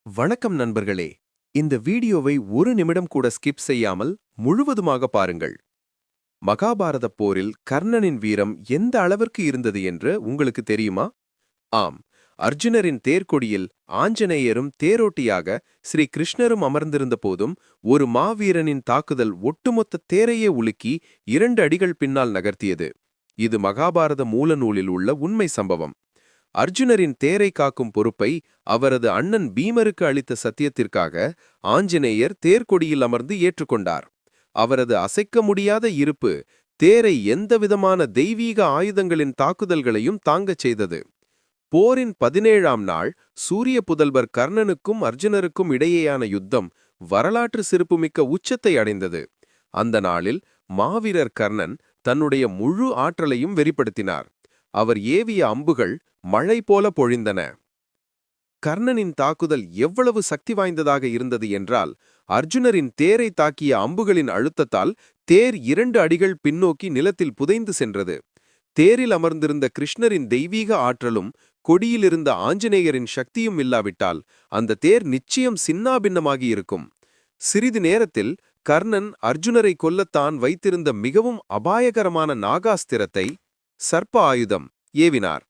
வணக்கம் நண்பர்களே. இந்த வீடியோவை ஒரு நிமிடம் கூட ஸ்கிப் செய்யாமல் முழுவதுமாக பாருங்கள். மகாபாரதப் போரில் கர்ணனின் வீரம் எந்த அளவிற்கு இருந்தது என்று உங்களுக்கு தெரியுமா? ஆம், அர்ஜுனரின் தேர்க்கொடியில் ஆஞ்சநேயரும் தேரோட்டியாக ஸ்ரீ கிருஷ்ணரும் அமர்ந்திருந்த போதும் ஒரு மாவீரனின் தாக்குதல் ஒட்டுமொத்த தேரையே உலுக்கி 2 அடிகள் பின்னால் நகர்த்தியது. இது மகாபாரத மூல நூலில் உள்ள உண்மை சம்பவம். அர்ஜுனரின் தேரை காக்கும் பொறுப்பை அவரது அண்ணன் பீமருக்கு அளித்த சத்தியத்திற்காக ஆஞ்சநேயர் தேர்க்கொடியில் அமர்ந்து ஏற்றுக்கொண்டார். அவரது அசைக்க முடியாத இருப்பு தேரை எந்தவிதமான தெய்வீக ஆயுதங்களின் தாக்குதல்களையும் தாங்கச் செய்தது. போரின் 17ஆம் நாள் சூரிய புதல்வர் கர்ணனுக்கும் அர்ஜுனருக்கும் இடையேயான யுத்தம் வரலாற்று சிறப்புமிக்க உச்சத்தை அடைந்தது. அந்த நாளில் மாவீரர் கர்ணன் தன்னுடைய முழு ஆற்றலையும் வெளிப்படுத்தினார். அவர் ஏவிய அம்புகள் மழை போல பொழிந்தன. கர்ணனின் தாக்குதல் எவ்வளவு சக்தி வாய்ந்ததாக இருந்தது என்றால், அர்ஜுனரின் தேரை தாக்கிய அம்புகளின் அழுத்தத்தால் தேர் 2 அடிகள் பின்னோக்கி நிலத்தில் புதைந்து சென்றது. தேரில் அமர்ந்திருந்த கிருஷ்ணரின் தெய்வீக ஆற்றலும் கொடியிலிருந்த ஆஞ்சநேயரின் சக்தியும் இல்லாவிட்டால் அந்த தேர் நிச்சயம் சின்னாபின்னமாகி இருக்கும். சிறிது நேரத்தில் கர்ணன் அர்ஜுனரை கொல்லத்தான் வைத்திருந்த மிகவும் அபாயகரமான நாகாஸ்திரத்தை, சர்ப்ப ஆயுதம், ஏவினார்.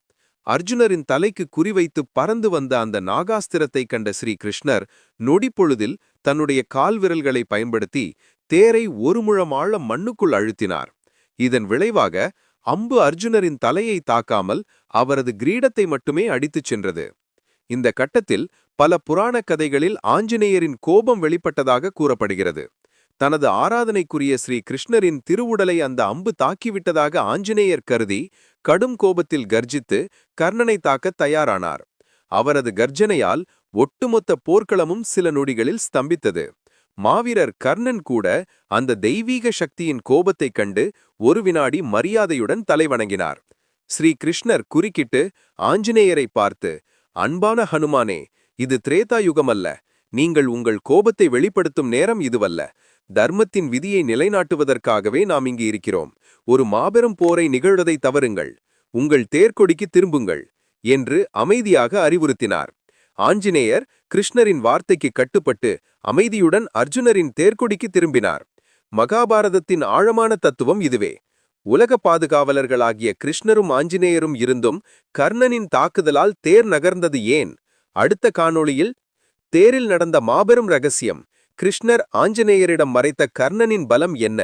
அர்ஜுனரின் தலைக்கு குறிவைத்து பறந்து வந்த அந்த நாகாஸ்திரத்தை கண்ட ஸ்ரீ கிருஷ்ணர் நொடிப்பொழுதில் தன்னுடைய கால்விரல்களை பயன்படுத்தி தேரை 1 முழம் ஆழம் மண்ணுக்குள் அழுத்தினார். இதன் விளைவாக அம்பு அர்ஜுனரின் தலையை தாக்காமல் அவரது கிரீடத்தை மட்டுமே அடித்துச் சென்றது. இந்த கட்டத்தில் பல புராணக் கதைகளில் ஆஞ்சநேயரின் கோபம் வெளிப்பட்டதாக கூறப்படுகிறது. தனது ஆராதனைக்குரிய ஸ்ரீ கிருஷ்ணரின் திருவுடலை அந்த அம்பு தாக்கிவிட்டதாக ஆஞ்சநேயர் கருதி கடும் கோபத்தில் கர்ஜித்து கர்ணனை தாக்கத் தயாரானார். அவரது கர்ஜனையால் ஒட்டுமொத்த போர்க்களமும் சில நொடிகளில் ஸ்தம்பித்தது. மாவீரர் கர்ணன் கூட அந்த தெய்வீக சக்தியின் கோபத்தைக் கண்டு ஒரு வினாடி மரியாதையுடன் தலைவணங்கினார். ஸ்ரீ கிருஷ்ணர் குறுக்கிட்டு ஆஞ்சநேயரை பார்த்து, "அன்பான ஹனுமானே, இது திரேதா யுகமல்ல. நீங்கள் உங்கள் கோபத்தை வெளிப்படுத்தும் நேரம் இதுவல்ல. தர்மத்தின் விதியை நிலைநாட்டுவதற்காகவே நாம் இங்கு இருக்கிறோம். ஒரு மாபெரும் போரை நிகழ்வதை தவறுங்கள். உங்கள் தேர்க்கொடிக்கு திரும்புங்கள்" என்று அமைதியாக அறிவுறுத்தினார். ஆஞ்சநேயர் கிருஷ்ணரின் வார்த்தைக்கு கட்டுப்பட்டு அமைதியுடன் அர்ஜுனரின் தேர்க்கொடிக்கு திரும்பினார். மகாபாரதத்தின் ஆழமான தத்துவம் இதுவே. உலக பாதுகாவலர்களாகிய கிருஷ்ணரும் ஆஞ்சநேயரும் இருந்தும் கர்ணனின் தாக்குதலால் தேர் நகர்ந்தது ஏன்? அடுத்த காணொளியில் தேரில் நடந்த மாபெரும் ரகசியம், கிருஷ்ணர் ஆஞ்சநேயரிடம் மறைத்த கர்ணனின் பலம் என்ன?